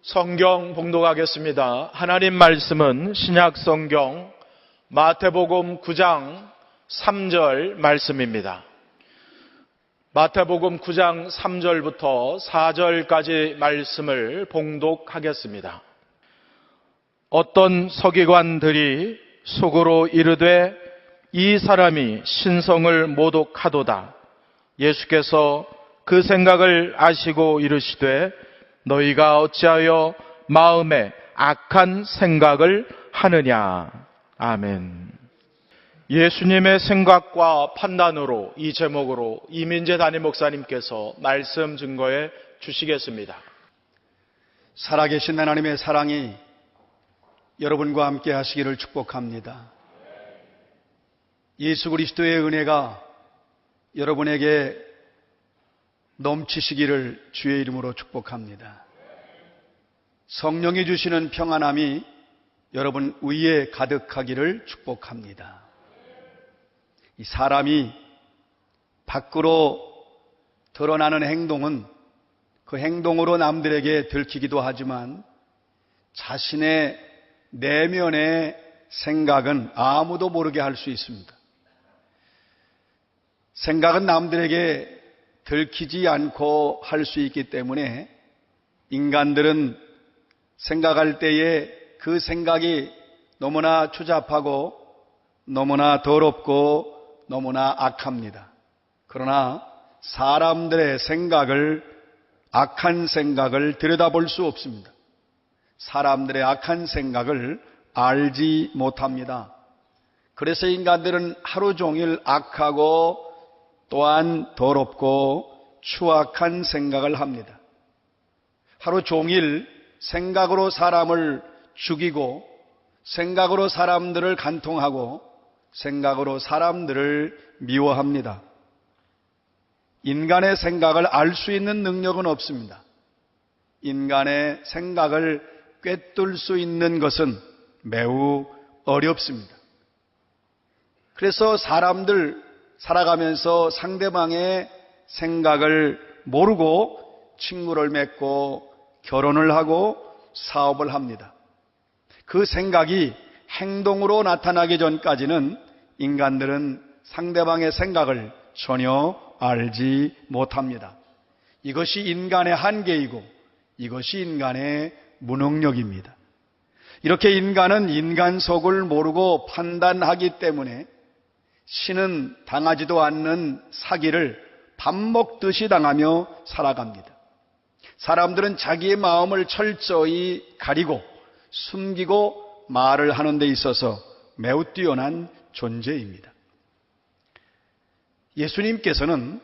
성경 봉독하겠습니다. 하나님 말씀은 신약 성경 마태복음 9장 3절 말씀입니다. 마태복음 9장 3절부터 4절까지 말씀을 봉독하겠습니다. 어떤 서기관들이 속으로 이르되 이 사람이 신성을 모독하도다. 예수께서 그 생각을 아시고 이르시되 너희가 어찌하여 마음에 악한 생각을 하느냐. 아멘. 예수님의 생각과 판단으로 이 제목으로 이민재 담임 목사님께서 말씀 증거해 주시겠습니다. 살아계신 하나님의 사랑이 여러분과 함께 하시기를 축복합니다. 예수 그리스도의 은혜가 여러분에게 넘치시기를 주의 이름으로 축복합니다. 성령이 주시는 평안함이 여러분 위에 가득하기를 축복합니다. 이 사람이 밖으로 드러나는 행동은 그 행동으로 남들에게 들키기도 하지만 자신의 내면의 생각은 아무도 모르게 할 수 있습니다. 생각은 남들에게 들키지 않고 할 수 있기 때문에 인간들은 생각할 때에 그 생각이 너무나 추잡하고 너무나 더럽고 너무나 악합니다. 그러나 사람들의 생각을, 악한 생각을 들여다볼 수 없습니다. 사람들의 악한 생각을 알지 못합니다. 그래서 인간들은 하루 종일 악하고 또한 더럽고 추악한 생각을 합니다. 하루 종일 생각으로 사람을 죽이고 생각으로 사람들을 간통하고 생각으로 사람들을 미워합니다. 인간의 생각을 알 수 있는 능력은 없습니다. 인간의 생각을 꿰뚫을 수 있는 것은 매우 어렵습니다. 그래서 사람들 살아가면서 상대방의 생각을 모르고 친구를 맺고 결혼을 하고 사업을 합니다. 그 생각이 행동으로 나타나기 전까지는 인간들은 상대방의 생각을 전혀 알지 못합니다. 이것이 인간의 한계이고 이것이 인간의 무능력입니다. 이렇게 인간은 인간 속을 모르고 판단하기 때문에 신은 당하지도 않는 사기를 밥 먹듯이 당하며 살아갑니다. 사람들은 자기의 마음을 철저히 가리고 숨기고 말을 하는 데 있어서 매우 뛰어난 존재입니다. 예수님께서는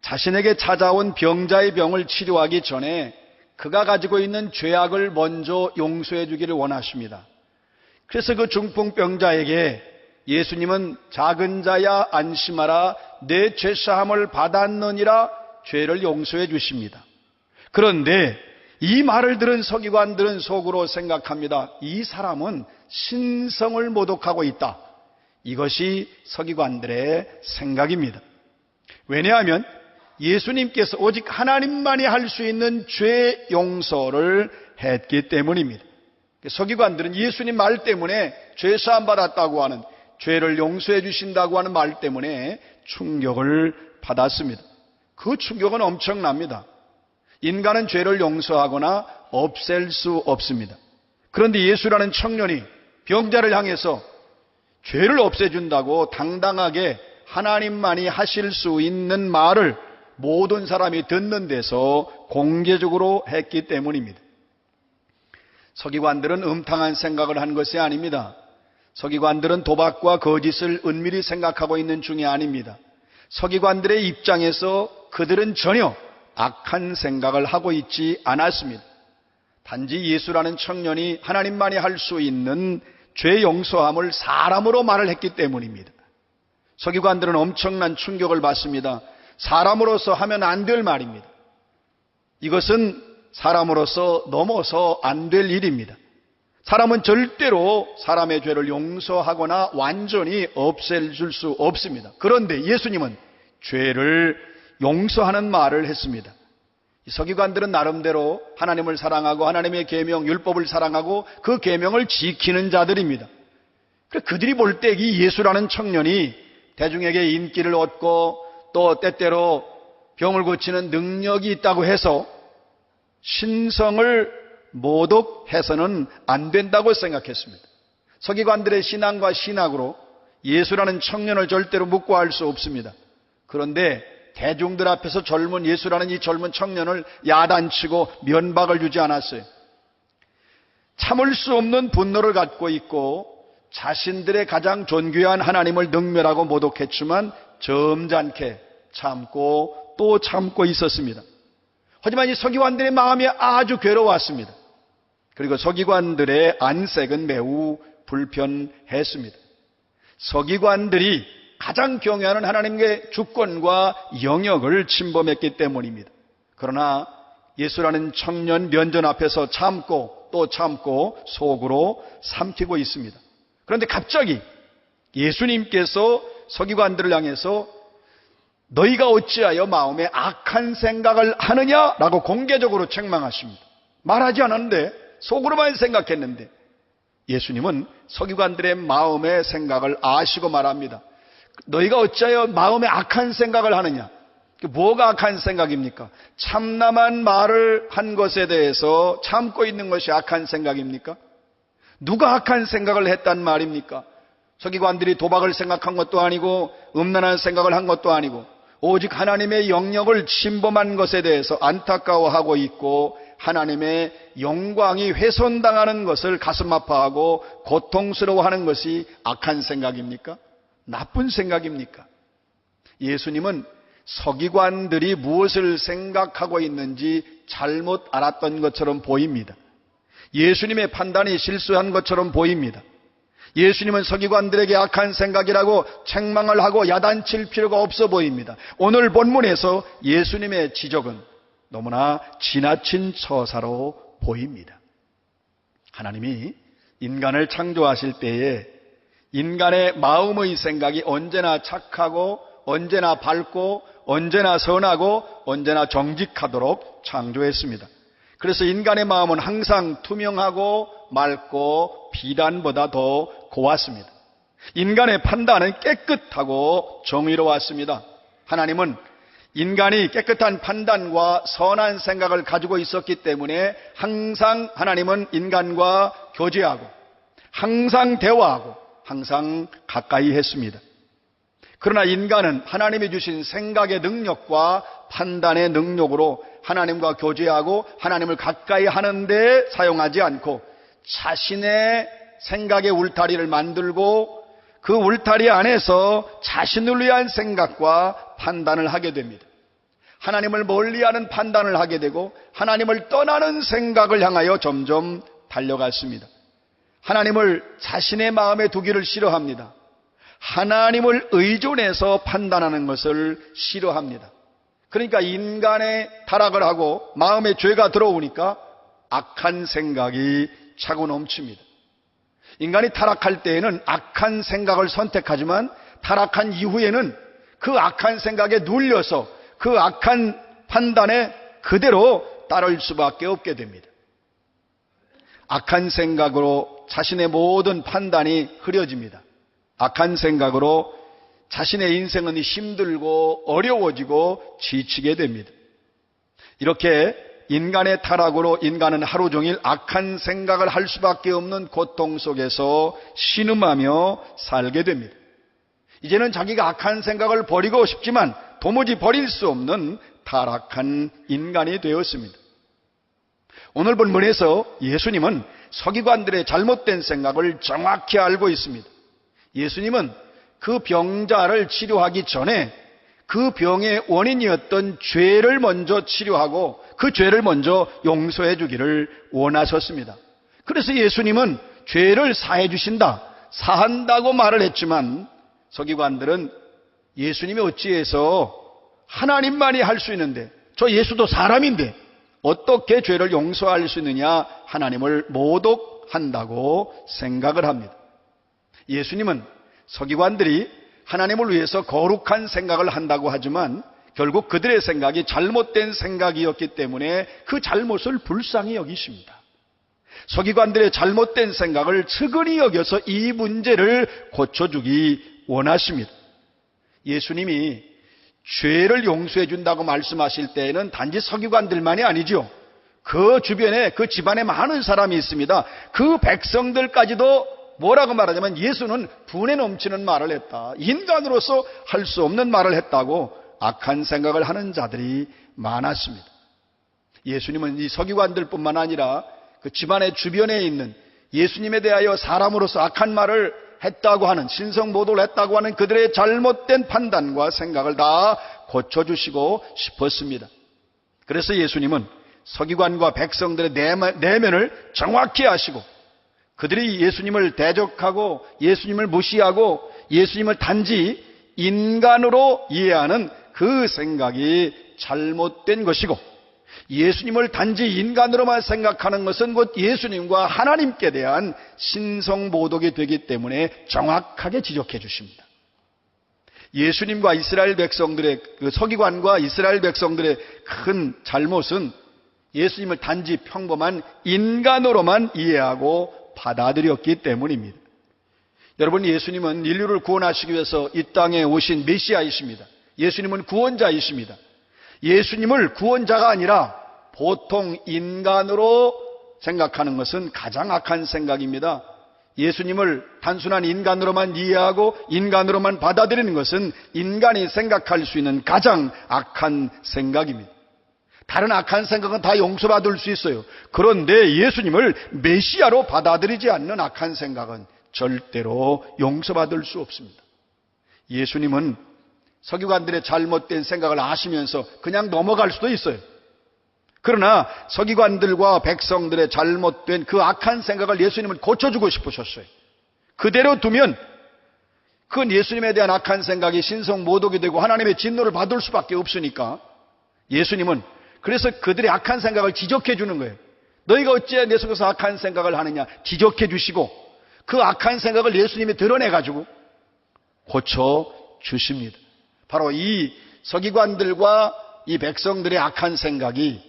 자신에게 찾아온 병자의 병을 치료하기 전에 그가 가지고 있는 죄악을 먼저 용서해 주기를 원하십니다. 그래서 그 중풍병자에게 예수님은 작은 자야 안심하라 내 죄사함을 받았느니라 죄를 용서해 주십니다. 그런데 이 말을 들은 서기관들은 속으로 생각합니다. 이 사람은 신성을 모독하고 있다. 이것이 서기관들의 생각입니다. 왜냐하면 예수님께서 오직 하나님만이 할 수 있는 죄 용서를 했기 때문입니다. 서기관들은 예수님 말 때문에 죄사함 받았다고 하는, 죄를 용서해 주신다고 하는 말 때문에 충격을 받았습니다. 그 충격은 엄청납니다. 인간은 죄를 용서하거나 없앨 수 없습니다. 그런데 예수라는 청년이 병자를 향해서 죄를 없애준다고 당당하게 하나님만이 하실 수 있는 말을 모든 사람이 듣는 데서 공개적으로 했기 때문입니다. 서기관들은 음탕한 생각을 한 것이 아닙니다. 서기관들은 도박과 거짓을 은밀히 생각하고 있는 중이 아닙니다. 서기관들의 입장에서 그들은 전혀 악한 생각을 하고 있지 않았습니다. 단지 예수라는 청년이 하나님만이 할 수 있는 죄 용서함을 사람으로 말을 했기 때문입니다. 서기관들은 엄청난 충격을 받습니다. 사람으로서 하면 안 될 말입니다. 이것은 사람으로서 넘어서 안 될 일입니다. 사람은 절대로 사람의 죄를 용서하거나 완전히 없애줄 수 없습니다. 그런데 예수님은 죄를 용서하는 말을 했습니다. 서기관들은 나름대로 하나님을 사랑하고 하나님의 계명, 율법을 사랑하고 그 계명을 지키는 자들입니다. 그들이 볼 때 이 예수라는 청년이 대중에게 인기를 얻고 또 때때로 병을 고치는 능력이 있다고 해서 신성을 모독해서는 안 된다고 생각했습니다. 서기관들의 신앙과 신학으로 예수라는 청년을 절대로 묵과할 수 없습니다. 그런데 대중들 앞에서 젊은 예수라는 이 젊은 청년을 야단치고 면박을 주지 않았어요. 참을 수 없는 분노를 갖고 있고 자신들의 가장 존귀한 하나님을 능멸하고 모독했지만 점잖게 참고 또 참고 있었습니다. 하지만 이 서기관들의 마음이 아주 괴로웠습니다. 그리고 서기관들의 안색은 매우 불편했습니다. 서기관들이 가장 경외하는 하나님의 주권과 영역을 침범했기 때문입니다. 그러나 예수라는 청년 면전 앞에서 참고 또 참고 속으로 삼키고 있습니다. 그런데 갑자기 예수님께서 서기관들을 향해서 너희가 어찌하여 마음에 악한 생각을 하느냐라고 공개적으로 책망하십니다. 말하지 않았는데 속으로만 생각했는데 예수님은 서기관들의 마음의 생각을 아시고 말합니다. 너희가 어찌하여 마음에 악한 생각을 하느냐? 뭐가 악한 생각입니까? 참남한 말을 한 것에 대해서 참고 있는 것이 악한 생각입니까? 누가 악한 생각을 했단 말입니까? 서기관들이 도박을 생각한 것도 아니고 음란한 생각을 한 것도 아니고 오직 하나님의 영역을 침범한 것에 대해서 안타까워하고 있고 하나님의 영광이 훼손당하는 것을 가슴 아파하고 고통스러워하는 것이 악한 생각입니까? 나쁜 생각입니까? 예수님은 서기관들이 무엇을 생각하고 있는지 잘못 알았던 것처럼 보입니다. 예수님의 판단이 실수한 것처럼 보입니다. 예수님은 서기관들에게 악한 생각이라고 책망을 하고 야단칠 필요가 없어 보입니다. 오늘 본문에서 예수님의 지적은 너무나 지나친 처사로 보입니다. 하나님이 인간을 창조하실 때에 인간의 마음의 생각이 언제나 착하고 언제나 밝고 언제나 선하고 언제나 정직하도록 창조했습니다. 그래서 인간의 마음은 항상 투명하고 맑고 비단보다 더 고왔습니다. 인간의 판단은 깨끗하고 정의로웠습니다. 하나님은 인간이 깨끗한 판단과 선한 생각을 가지고 있었기 때문에 항상 하나님은 인간과 교제하고 항상 대화하고 항상 가까이 했습니다. 그러나 인간은 하나님이 주신 생각의 능력과 판단의 능력으로 하나님과 교제하고 하나님을 가까이 하는데 사용하지 않고 자신의 생각의 울타리를 만들고 그 울타리 안에서 자신을 위한 생각과 판단을 하게 됩니다. 하나님을 멀리하는 판단을 하게 되고 하나님을 떠나는 생각을 향하여 점점 달려갔습니다. 하나님을 자신의 마음에 두기를 싫어합니다. 하나님을 의존해서 판단하는 것을 싫어합니다. 그러니까 인간의 타락을 하고 마음에 죄가 들어오니까 악한 생각이 차고 넘칩니다. 인간이 타락할 때에는 악한 생각을 선택하지만 타락한 이후에는 그 악한 생각에 눌려서 그 악한 판단에 그대로 따를 수밖에 없게 됩니다. 악한 생각으로 자신의 모든 판단이 흐려집니다. 악한 생각으로 자신의 인생은 힘들고 어려워지고 지치게 됩니다. 이렇게 인간의 타락으로 인간은 하루 종일 악한 생각을 할 수밖에 없는 고통 속에서 신음하며 살게 됩니다. 이제는 자기가 악한 생각을 버리고 싶지만 도무지 버릴 수 없는 타락한 인간이 되었습니다. 오늘 본문에서 예수님은 서기관들의 잘못된 생각을 정확히 알고 있습니다. 예수님은 그 병자를 치료하기 전에 그 병의 원인이었던 죄를 먼저 치료하고 그 죄를 먼저 용서해 주기를 원하셨습니다. 그래서 예수님은 죄를 사해 주신다, 사한다고 말을 했지만 서기관들은 예수님이 어찌해서 하나님만이 할 수 있는데 저 예수도 사람인데 어떻게 죄를 용서할 수 있느냐, 하나님을 모독한다고 생각을 합니다. 예수님은 서기관들이 하나님을 위해서 거룩한 생각을 한다고 하지만 결국 그들의 생각이 잘못된 생각이었기 때문에 그 잘못을 불쌍히 여기십니다. 서기관들의 잘못된 생각을 측은히 여겨서 이 문제를 고쳐주기 원하십니다. 예수님이 죄를 용서해 준다고 말씀하실 때에는 단지 서기관들만이 아니죠. 그 주변에 그 집안에 많은 사람이 있습니다. 그 백성들까지도 뭐라고 말하냐면 예수는 분에 넘치는 말을 했다. 인간으로서 할 수 없는 말을 했다고 악한 생각을 하는 자들이 많았습니다. 예수님은 이 서기관들뿐만 아니라 그 집안의 주변에 있는 예수님에 대하여 사람으로서 악한 말을 했다고 하는, 신성모독을 했다고 하는 그들의 잘못된 판단과 생각을 다 고쳐주시고 싶었습니다. 그래서 예수님은 서기관과 백성들의 내면을 정확히 아시고 그들이 예수님을 대적하고 예수님을 무시하고 예수님을 단지 인간으로 이해하는 그 생각이 잘못된 것이고, 예수님을 단지 인간으로만 생각하는 것은 곧 예수님과 하나님께 대한 신성모독이 되기 때문에 정확하게 지적해 주십니다. 예수님과 이스라엘 백성들의, 그 서기관과 이스라엘 백성들의 큰 잘못은 예수님을 단지 평범한 인간으로만 이해하고 받아들였기 때문입니다. 여러분, 예수님은 인류를 구원하시기 위해서 이 땅에 오신 메시아이십니다. 예수님은 구원자이십니다. 예수님을 구원자가 아니라 보통 인간으로 생각하는 것은 가장 악한 생각입니다. 예수님을 단순한 인간으로만 이해하고 인간으로만 받아들이는 것은 인간이 생각할 수 있는 가장 악한 생각입니다. 다른 악한 생각은 다 용서받을 수 있어요. 그런데 예수님을 메시아로 받아들이지 않는 악한 생각은 절대로 용서받을 수 없습니다. 예수님은 서기관들의 잘못된 생각을 아시면서 그냥 넘어갈 수도 있어요. 그러나 서기관들과 백성들의 잘못된 그 악한 생각을 예수님은 고쳐주고 싶으셨어요. 그대로 두면 그건 예수님에 대한 악한 생각이 신성모독이 되고 하나님의 진노를 받을 수밖에 없으니까 예수님은 그래서 그들의 악한 생각을 지적해 주는 거예요. 너희가 어찌 내 속에서 악한 생각을 하느냐 지적해 주시고 그 악한 생각을 예수님이 드러내가지고 고쳐주십니다. 바로 이 서기관들과 이 백성들의 악한 생각이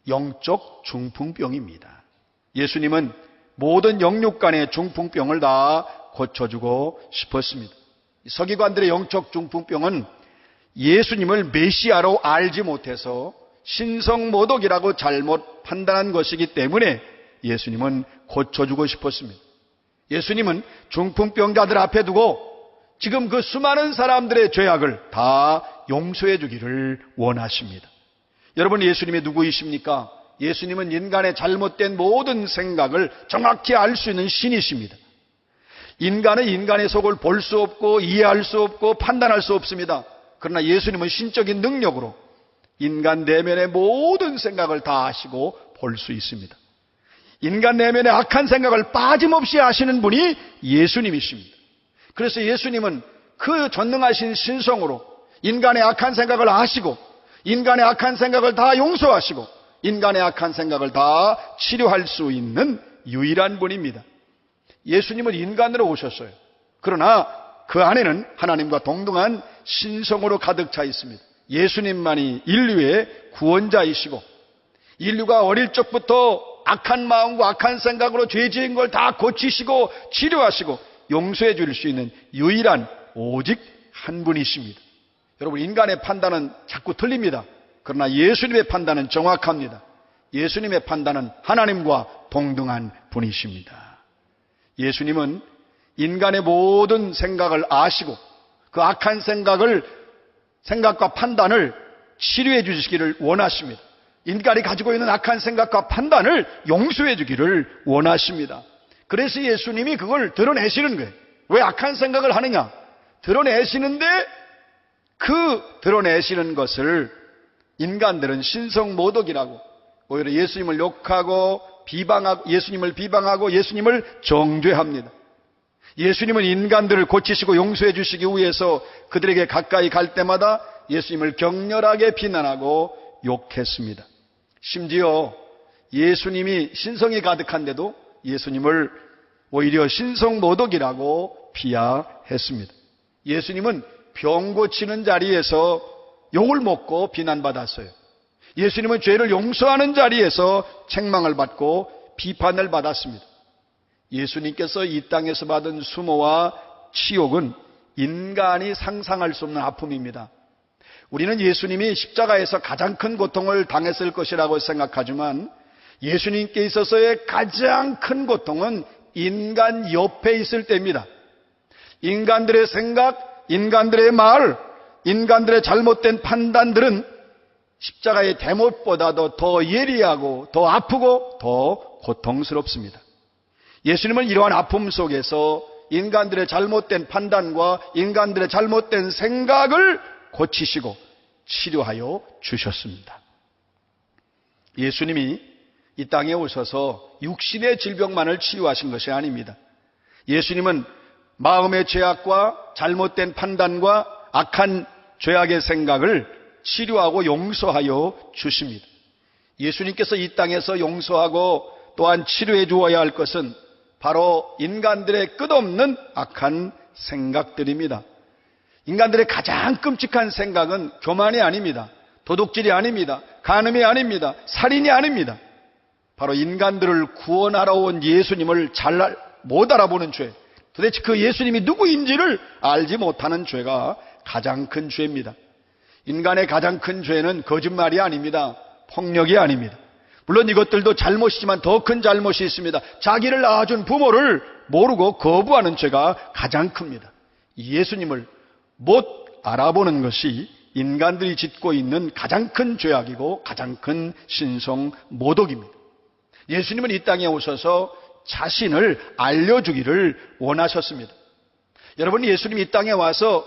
영적 중풍병입니다. 예수님은 모든 영육 간의 중풍병을 다 고쳐주고 싶었습니다. 서기관들의 영적 중풍병은 예수님을 메시아로 알지 못해서 신성모독이라고 잘못 판단한 것이기 때문에 예수님은 고쳐주고 싶었습니다. 예수님은 중풍병자들 앞에 두고 지금 그 수많은 사람들의 죄악을 다 용서해 주기를 원하십니다. 여러분, 예수님이 누구이십니까? 예수님은 인간의 잘못된 모든 생각을 정확히 알 수 있는 신이십니다. 인간은 인간의 속을 볼 수 없고 이해할 수 없고 판단할 수 없습니다. 그러나 예수님은 신적인 능력으로 인간 내면의 모든 생각을 다 아시고 볼 수 있습니다. 인간 내면의 악한 생각을 빠짐없이 아시는 분이 예수님이십니다. 그래서 예수님은 그 전능하신 신성으로 인간의 악한 생각을 아시고 인간의 악한 생각을 다 용서하시고 인간의 악한 생각을 다 치료할 수 있는 유일한 분입니다. 예수님은 인간으로 오셨어요. 그러나 그 안에는 하나님과 동등한 신성으로 가득 차 있습니다. 예수님만이 인류의 구원자이시고 인류가 어릴 적부터 악한 마음과 악한 생각으로 죄 지은 걸 다 고치시고 치료하시고 용서해 줄 수 있는 유일한 오직 한 분이십니다. 여러분, 인간의 판단은 자꾸 틀립니다. 그러나 예수님의 판단은 정확합니다. 예수님의 판단은 하나님과 동등한 분이십니다. 예수님은 인간의 모든 생각을 아시고 그 악한 생각과 판단을 치료해 주시기를 원하십니다. 인간이 가지고 있는 악한 생각과 판단을 용서해 주기를 원하십니다. 그래서 예수님이 그걸 드러내시는 거예요. 왜 악한 생각을 하느냐? 드러내시는데 그 드러내시는 것을 인간들은 신성모독이라고 오히려 예수님을 욕하고 예수님을 비방하고 예수님을 정죄합니다. 예수님은 인간들을 고치시고 용서해 주시기 위해서 그들에게 가까이 갈 때마다 예수님을 격렬하게 비난하고 욕했습니다. 심지어 예수님이 신성이 가득한데도 예수님을 오히려 신성모독이라고 비하했습니다. 예수님은 병 고치는 자리에서 욕을 먹고 비난받았어요. 예수님은 죄를 용서하는 자리에서 책망을 받고 비판을 받았습니다. 예수님께서 이 땅에서 받은 수모와 치욕은 인간이 상상할 수 없는 아픔입니다. 우리는 예수님이 십자가에서 가장 큰 고통을 당했을 것이라고 생각하지만 예수님께 있어서의 가장 큰 고통은 인간 옆에 있을 때입니다. 인간들의 생각, 인간들의 말, 인간들의 잘못된 판단들은 십자가의 대못보다도 더 예리하고 더 아프고 더 고통스럽습니다. 예수님은 이러한 아픔 속에서 인간들의 잘못된 판단과 인간들의 잘못된 생각을 고치시고 치료하여 주셨습니다. 예수님이 이 땅에 오셔서 육신의 질병만을 치유하신 것이 아닙니다. 예수님은 마음의 죄악과 잘못된 판단과 악한 죄악의 생각을 치료하고 용서하여 주십니다. 예수님께서 이 땅에서 용서하고 또한 치료해 주어야 할 것은 바로 인간들의 끝없는 악한 생각들입니다. 인간들의 가장 끔찍한 생각은 교만이 아닙니다. 도둑질이 아닙니다. 간음이 아닙니다. 살인이 아닙니다. 바로 인간들을 구원하러 온 예수님을 잘 못 알아보는 죄, 도대체 그 예수님이 누구인지를 알지 못하는 죄가 가장 큰 죄입니다. 인간의 가장 큰 죄는 거짓말이 아닙니다. 폭력이 아닙니다. 물론 이것들도 잘못이지만 더 큰 잘못이 있습니다. 자기를 낳아준 부모를 모르고 거부하는 죄가 가장 큽니다. 예수님을 못 알아보는 것이 인간들이 짓고 있는 가장 큰 죄악이고 가장 큰 신성 모독입니다. 예수님은 이 땅에 오셔서 자신을 알려주기를 원하셨습니다. 여러분, 예수님이 이 땅에 와서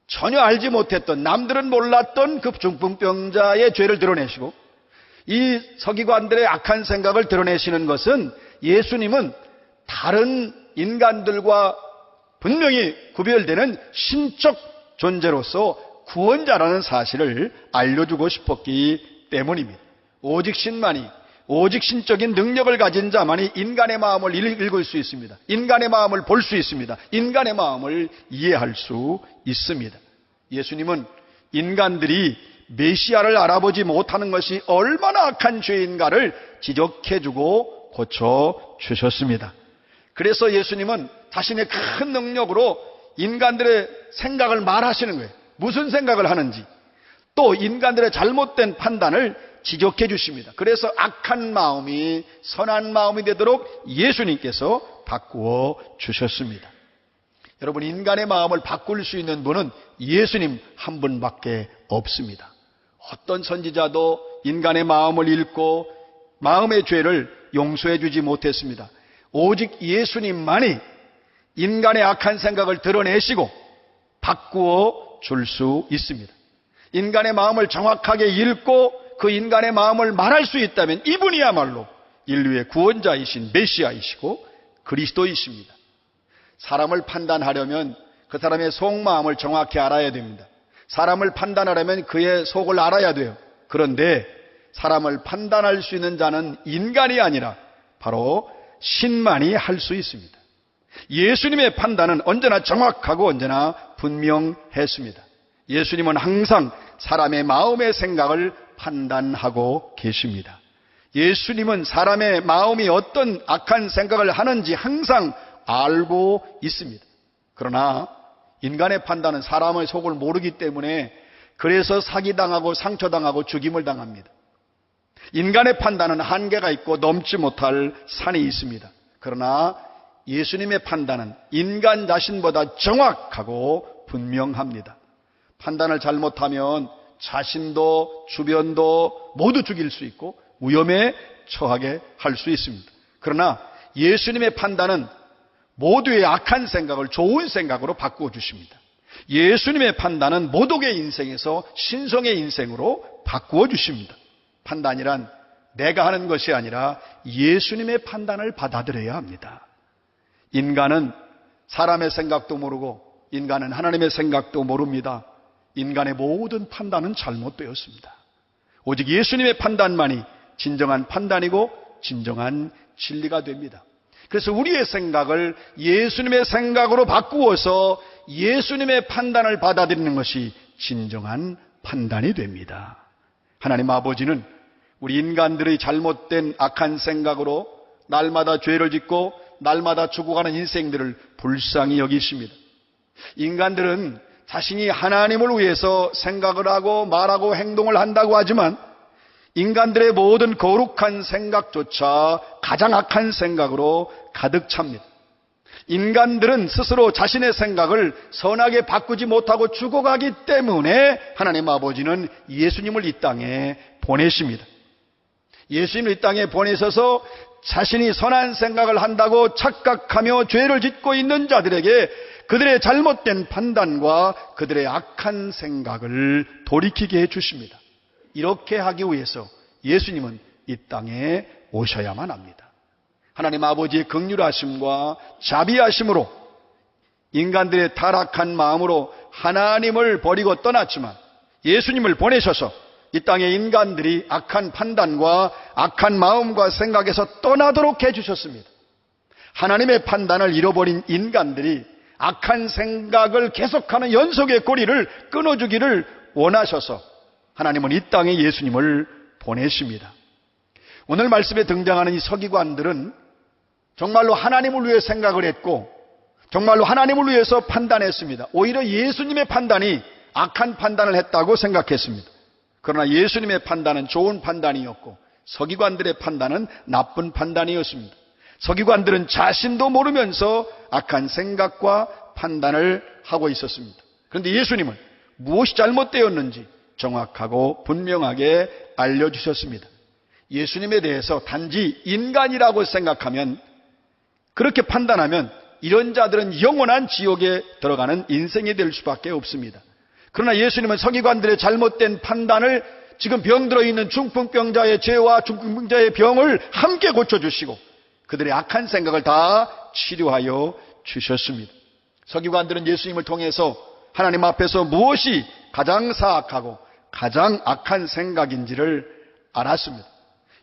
전혀 알지 못했던, 남들은 몰랐던 그 중풍병자의 죄를 드러내시고 이 서기관들의 악한 생각을 드러내시는 것은 예수님은 다른 인간들과 분명히 구별되는 신적 존재로서 구원자라는 사실을 알려주고 싶었기 때문입니다. 오직 신만이, 오직 신적인 능력을 가진 자만이 인간의 마음을 읽을 수 있습니다. 인간의 마음을 볼 수 있습니다. 인간의 마음을 이해할 수 있습니다. 예수님은 인간들이 메시아를 알아보지 못하는 것이 얼마나 악한 죄인가를 지적해주고 고쳐주셨습니다. 그래서 예수님은 자신의 큰 능력으로 인간들의 생각을 말하시는 거예요. 무슨 생각을 하는지, 또 인간들의 잘못된 판단을 지적해 주십니다. 그래서 악한 마음이 선한 마음이 되도록 예수님께서 바꾸어 주셨습니다. 여러분, 인간의 마음을 바꿀 수 있는 분은 예수님 한 분밖에 없습니다. 어떤 선지자도 인간의 마음을 읽고 마음의 죄를 용서해 주지 못했습니다. 오직 예수님만이 인간의 악한 생각을 드러내시고 바꾸어 줄 수 있습니다. 인간의 마음을 정확하게 읽고 그 인간의 마음을 말할 수 있다면 이분이야말로 인류의 구원자이신 메시아이시고 그리스도이십니다. 사람을 판단하려면 그 사람의 속마음을 정확히 알아야 됩니다. 사람을 판단하려면 그의 속을 알아야 돼요. 그런데 사람을 판단할 수 있는 자는 인간이 아니라 바로 신만이 할 수 있습니다. 예수님의 판단은 언제나 정확하고 언제나 분명했습니다. 예수님은 항상 사람의 마음의 생각을 판단하고 계십니다. 예수님은 사람의 마음이 어떤 악한 생각을 하는지 항상 알고 있습니다. 그러나 인간의 판단은 사람의 속을 모르기 때문에 그래서 사기당하고 상처당하고 죽임을 당합니다. 인간의 판단은 한계가 있고 넘지 못할 산이 있습니다. 그러나 예수님의 판단은 인간 자신보다 정확하고 분명합니다. 판단을 잘못하면 자신도 주변도 모두 죽일 수 있고 위험에 처하게 할 수 있습니다. 그러나 예수님의 판단은 모두의 악한 생각을 좋은 생각으로 바꾸어 주십니다. 예수님의 판단은 모독의 인생에서 신성의 인생으로 바꾸어 주십니다. 판단이란 내가 하는 것이 아니라 예수님의 판단을 받아들여야 합니다. 인간은 사람의 생각도 모르고 인간은 하나님의 생각도 모릅니다. 인간의 모든 판단은 잘못되었습니다. 오직 예수님의 판단만이 진정한 판단이고 진정한 진리가 됩니다. 그래서 우리의 생각을 예수님의 생각으로 바꾸어서 예수님의 판단을 받아들이는 것이 진정한 판단이 됩니다. 하나님 아버지는 우리 인간들의 잘못된 악한 생각으로 날마다 죄를 짓고 날마다 죽어가는 인생들을 불쌍히 여기십니다. 인간들은 자신이 하나님을 위해서 생각을 하고 말하고 행동을 한다고 하지만 인간들의 모든 거룩한 생각조차 가장 악한 생각으로 가득 찹니다. 인간들은 스스로 자신의 생각을 선하게 바꾸지 못하고 죽어가기 때문에 하나님 아버지는 예수님을 이 땅에 보내십니다. 예수님을 이 땅에 보내셔서 자신이 선한 생각을 한다고 착각하며 죄를 짓고 있는 자들에게 그들의 잘못된 판단과 그들의 악한 생각을 돌이키게 해주십니다. 이렇게 하기 위해서 예수님은 이 땅에 오셔야만 합니다. 하나님 아버지의 긍휼하심과 자비하심으로 인간들의 타락한 마음으로 하나님을 버리고 떠났지만 예수님을 보내셔서 이 땅의 인간들이 악한 판단과 악한 마음과 생각에서 떠나도록 해주셨습니다. 하나님의 판단을 잃어버린 인간들이 악한 생각을 계속하는 연속의 고리를 끊어주기를 원하셔서 하나님은 이 땅에 예수님을 보내십니다. 오늘 말씀에 등장하는 이 서기관들은 정말로 하나님을 위해 생각을 했고 정말로 하나님을 위해서 판단했습니다. 오히려 예수님의 판단이 악한 판단을 했다고 생각했습니다. 그러나 예수님의 판단은 좋은 판단이었고 서기관들의 판단은 나쁜 판단이었습니다. 서기관들은 자신도 모르면서 악한 생각과 판단을 하고 있었습니다. 그런데 예수님은 무엇이 잘못되었는지 정확하고 분명하게 알려주셨습니다. 예수님에 대해서 단지 인간이라고 생각하면, 그렇게 판단하면 이런 자들은 영원한 지옥에 들어가는 인생이 될 수밖에 없습니다. 그러나 예수님은 서기관들의 잘못된 판단을 지금 병들어 있는 중풍병자의 죄와 중풍병자의 병을 함께 고쳐주시고 그들의 악한 생각을 다 치료하여 주셨습니다. 서기관들은 예수님을 통해서 하나님 앞에서 무엇이 가장 사악하고 가장 악한 생각인지를 알았습니다.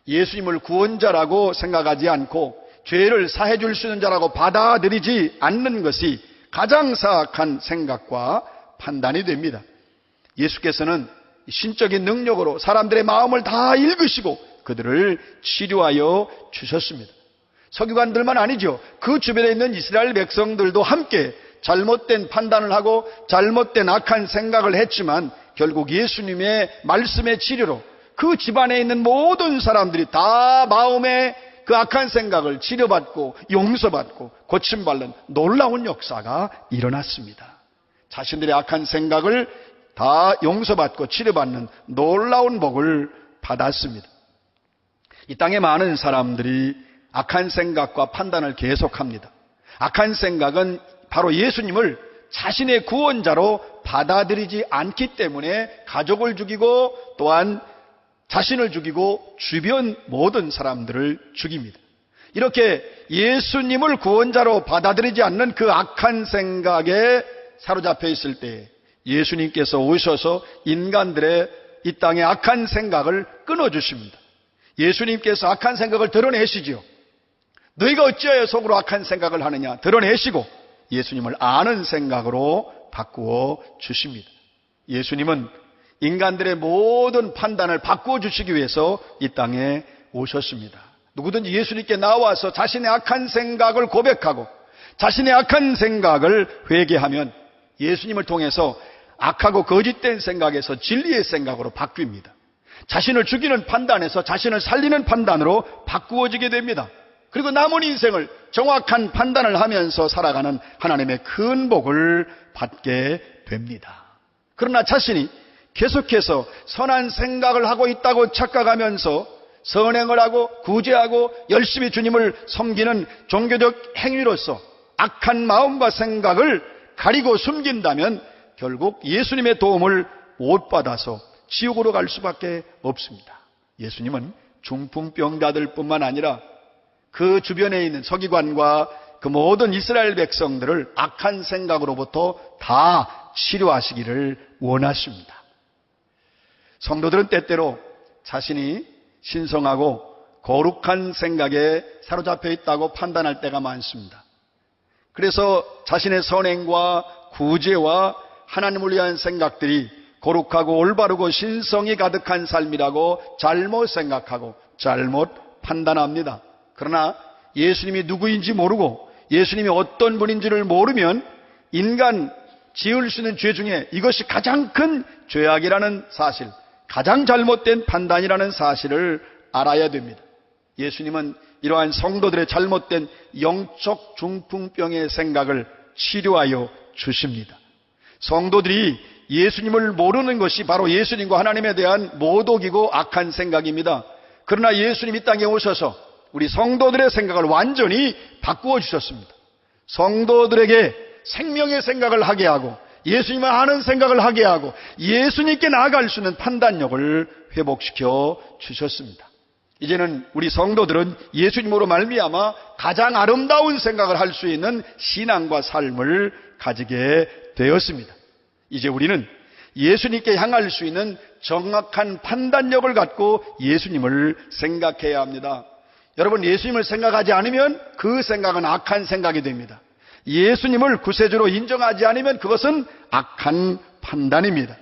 예수님을 구원자라고 생각하지 않고 죄를 사해 줄 수 있는 자라고 받아들이지 않는 것이 가장 사악한 생각과 판단이 됩니다. 예수께서는 신적인 능력으로 사람들의 마음을 다 읽으시고 그들을 치료하여 주셨습니다. 서기관들만 아니죠. 그 주변에 있는 이스라엘 백성들도 함께 잘못된 판단을 하고 잘못된 악한 생각을 했지만 결국 예수님의 말씀의 치료로 그 집안에 있는 모든 사람들이 다 마음의 그 악한 생각을 치료받고 용서받고 고침받는 놀라운 역사가 일어났습니다. 자신들의 악한 생각을 다 용서받고 치료받는 놀라운 복을 받았습니다. 이 땅에 많은 사람들이 악한 생각과 판단을 계속합니다. 악한 생각은 바로 예수님을 자신의 구원자로 받아들이지 않기 때문에 가족을 죽이고 또한 자신을 죽이고 주변 모든 사람들을 죽입니다. 이렇게 예수님을 구원자로 받아들이지 않는 그 악한 생각에 사로잡혀 있을 때 예수님께서 오셔서 인간들의 이 땅의 악한 생각을 끊어주십니다. 예수님께서 악한 생각을 드러내시죠. 너희가 어찌하여 속으로 악한 생각을 하느냐 드러내시고 예수님을 아는 생각으로 바꾸어 주십니다. 예수님은 인간들의 모든 판단을 바꾸어 주시기 위해서 이 땅에 오셨습니다. 누구든지 예수님께 나와서 자신의 악한 생각을 고백하고 자신의 악한 생각을 회개하면 예수님을 통해서 악하고 거짓된 생각에서 진리의 생각으로 바뀝니다. 자신을 죽이는 판단에서 자신을 살리는 판단으로 바꾸어지게 됩니다. 그리고 남은 인생을 정확한 판단을 하면서 살아가는 하나님의 큰 복을 받게 됩니다. 그러나 자신이 계속해서 선한 생각을 하고 있다고 착각하면서 선행을 하고 구제하고 열심히 주님을 섬기는 종교적 행위로서 악한 마음과 생각을 가리고 숨긴다면 결국 예수님의 도움을 못 받아서 지옥으로 갈 수밖에 없습니다. 예수님은 중풍병자들 뿐만 아니라 그 주변에 있는 서기관과 그 모든 이스라엘 백성들을 악한 생각으로부터 다 치료하시기를 원하십니다. 성도들은 때때로 자신이 신성하고 거룩한 생각에 사로잡혀 있다고 판단할 때가 많습니다. 그래서 자신의 선행과 구제와 하나님을 위한 생각들이 거룩하고 올바르고 신성이 가득한 삶이라고 잘못 생각하고 잘못 판단합니다. 그러나 예수님이 누구인지 모르고 예수님이 어떤 분인지를 모르면 인간 지을 수 있는 죄 중에 이것이 가장 큰 죄악이라는 사실, 가장 잘못된 판단이라는 사실을 알아야 됩니다. 예수님은 이러한 성도들의 잘못된 영적 중풍병의 생각을 치료하여 주십니다. 성도들이 예수님을 모르는 것이 바로 예수님과 하나님에 대한 모독이고 악한 생각입니다. 그러나 예수님이 땅에 오셔서 우리 성도들의 생각을 완전히 바꾸어 주셨습니다. 성도들에게 생명의 생각을 하게 하고 예수님을 아는 생각을 하게 하고 예수님께 나아갈 수 있는 판단력을 회복시켜 주셨습니다. 이제는 우리 성도들은 예수님으로 말미암아 가장 아름다운 생각을 할 수 있는 신앙과 삶을 가지게 되었습니다. 이제 우리는 예수님께 향할 수 있는 정확한 판단력을 갖고 예수님을 생각해야 합니다. 여러분, 예수님을 생각하지 않으면 그 생각은 악한 생각이 됩니다. 예수님을 구세주로 인정하지 않으면 그것은 악한 판단입니다.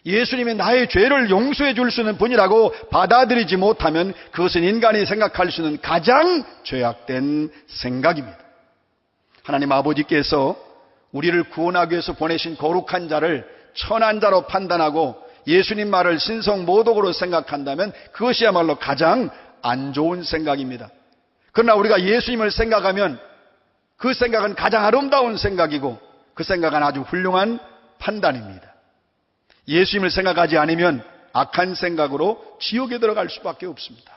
예수님이 나의 죄를 용서해 줄 수 있는 분이라고 받아들이지 못하면 그것은 인간이 생각할 수 있는 가장 죄악된 생각입니다. 하나님 아버지께서 우리를 구원하기 위해서 보내신 거룩한 자를 천한 자로 판단하고 예수님 말을 신성 모독으로 생각한다면 그것이야말로 가장 안 좋은 생각입니다. 그러나 우리가 예수님을 생각하면 그 생각은 가장 아름다운 생각이고 그 생각은 아주 훌륭한 판단입니다. 예수님을 생각하지 않으면 악한 생각으로 지옥에 들어갈 수밖에 없습니다.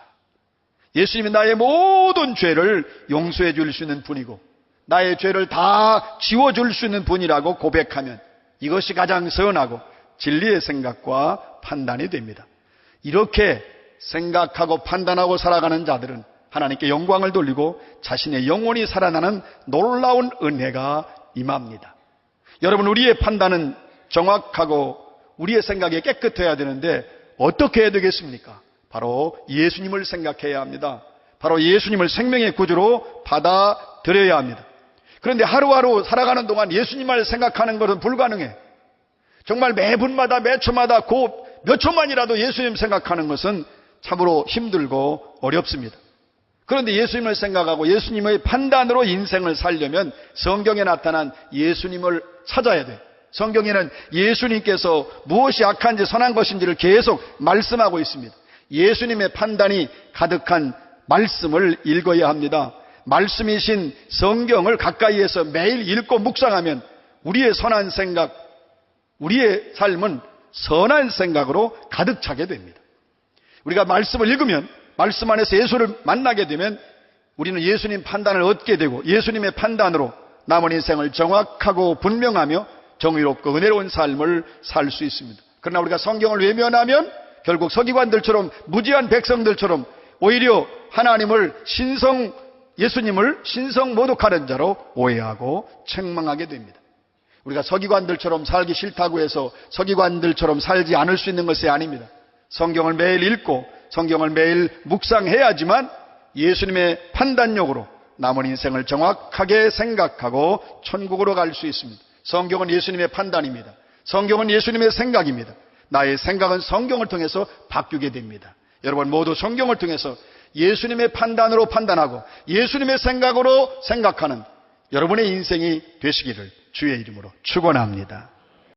예수님이 나의 모든 죄를 용서해 줄 수 있는 분이고 나의 죄를 다 지워줄 수 있는 분이라고 고백하면 이것이 가장 선하고 진리의 생각과 판단이 됩니다. 이렇게 생각하고 판단하고 살아가는 자들은 하나님께 영광을 돌리고 자신의 영혼이 살아나는 놀라운 은혜가 임합니다. 여러분, 우리의 판단은 정확하고 우리의 생각이 깨끗해야 되는데 어떻게 해야 되겠습니까? 바로 예수님을 생각해야 합니다. 바로 예수님을 생명의 구주로 받아들여야 합니다. 그런데 하루하루 살아가는 동안 예수님을 생각하는 것은 불가능해. 정말 매분마다 매초마다 몇 초만이라도 예수님 생각하는 것은 참으로 힘들고 어렵습니다. 그런데 예수님을 생각하고 예수님의 판단으로 인생을 살려면 성경에 나타난 예수님을 찾아야 돼요. 성경에는 예수님께서 무엇이 악한지 선한 것인지를 계속 말씀하고 있습니다. 예수님의 판단이 가득한 말씀을 읽어야 합니다. 말씀이신 성경을 가까이에서 매일 읽고 묵상하면 우리의 선한 생각, 우리의 삶은 선한 생각으로 가득 차게 됩니다. 우리가 말씀을 읽으면 말씀 안에서 예수를 만나게 되면 우리는 예수님 판단을 얻게 되고 예수님의 판단으로 남은 인생을 정확하고 분명하며 정의롭고 은혜로운 삶을 살 수 있습니다. 그러나 우리가 성경을 외면하면 결국 서기관들처럼 무지한 백성들처럼 오히려 하나님을 예수님을 신성 모독하는 자로 오해하고 책망하게 됩니다. 우리가 서기관들처럼 살기 싫다고 해서 서기관들처럼 살지 않을 수 있는 것이 아닙니다. 성경을 매일 읽고 성경을 매일 묵상해야지만 예수님의 판단력으로 남은 인생을 정확하게 생각하고 천국으로 갈 수 있습니다. 성경은 예수님의 판단입니다. 성경은 예수님의 생각입니다. 나의 생각은 성경을 통해서 바뀌게 됩니다. 여러분 모두 성경을 통해서 예수님의 판단으로 판단하고 예수님의 생각으로 생각하는 여러분의 인생이 되시기를 주의 이름으로 축원합니다.